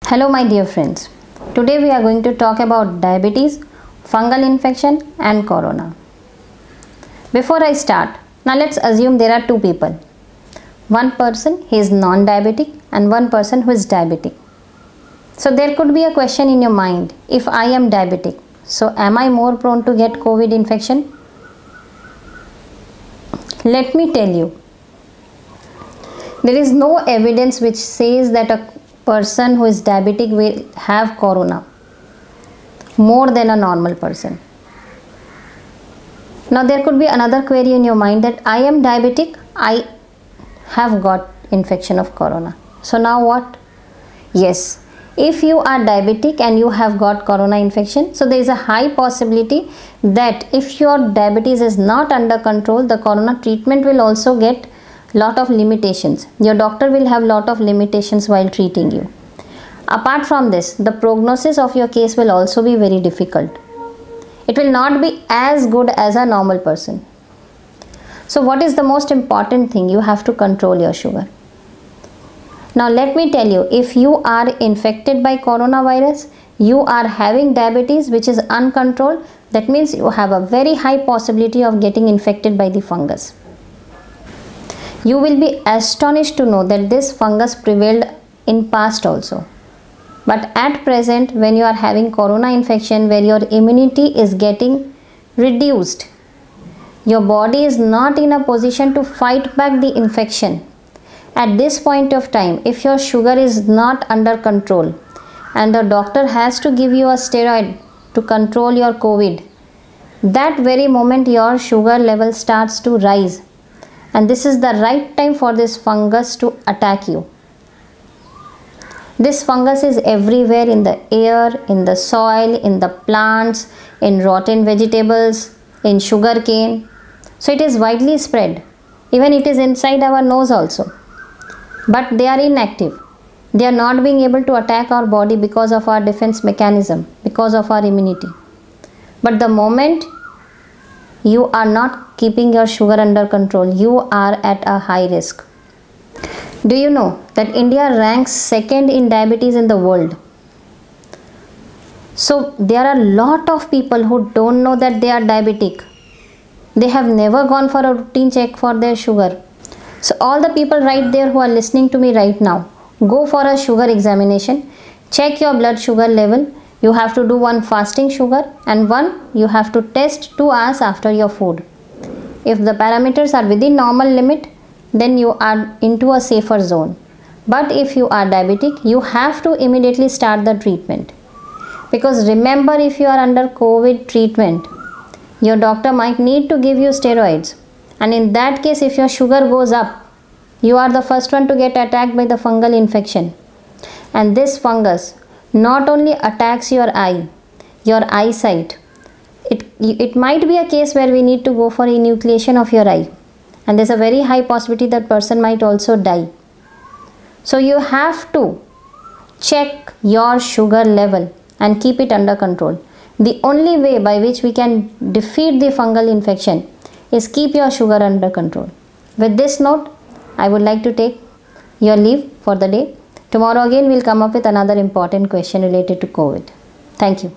Hello my dear friends. Today we are going to talk about diabetes, fungal infection and corona. Before I start, now let's assume there are two people. One person he is non-diabetic and one person who is diabetic. So there could be a question in your mind, if I am diabetic, so am I more prone to get COVID infection? Let me tell you, there is no evidence which says that a person who is diabetic will have corona more than a normal person. Now there could be another query in your mind that I am diabetic, I have got infection of corona. So now what? Yes, if you are diabetic and you have got corona infection, so there is a high possibility that if your diabetes is not under control, the corona treatment will also get lot of limitations. Your doctor will have lot of limitations while treating you. Apart from this, the prognosis of your case will also be very difficult. It will not be as good as a normal person. So what is the most important thing? You have to control your sugar. Now let me tell you, if you are infected by coronavirus, you are having diabetes which is uncontrolled, that means you have a very high possibility of getting infected by the fungus. You will be astonished to know that this fungus prevailed in past also. But at present, when you are having corona infection where your immunity is getting reduced, your body is not in a position to fight back the infection. At this point of time, if your sugar is not under control and the doctor has to give you a steroid to control your COVID, that very moment your sugar level starts to rise. And this is the right time for this fungus to attack you. This fungus is everywhere in the air, in the soil, in the plants, in rotten vegetables, in sugar cane. So it is widely spread. Even it is inside our nose also. But they are inactive. They are not being able to attack our body because of our defense mechanism, because of our immunity. But the moment you are not keeping your sugar under control, you are at a high risk. Do you know that India ranks second in diabetes in the world? So there are a lot of people who don't know that they are diabetic. They have never gone for a routine check for their sugar. So all the people right there who are listening to me right now, go for a sugar examination, check your blood sugar level. You have to do one fasting sugar and one you have to test 2 hours after your food. If the parameters are within normal limit, then you are into a safer zone. But if you are diabetic, you have to immediately start the treatment. Because remember, if you are under COVID treatment, your doctor might need to give you steroids. And in that case, if your sugar goes up, you are the first one to get attacked by the fungal infection. And this fungus not only attacks your eye, your eyesight, it might be a case where we need to go for enucleation of your eye. And there's a very high possibility that person might also die. So you have to check your sugar level and keep it under control. The only way by which we can defeat the fungal infection is keep your sugar under control. With this note, I would like to take your leave for the day. Tomorrow again we'll come up with another important question related to COVID. Thank you.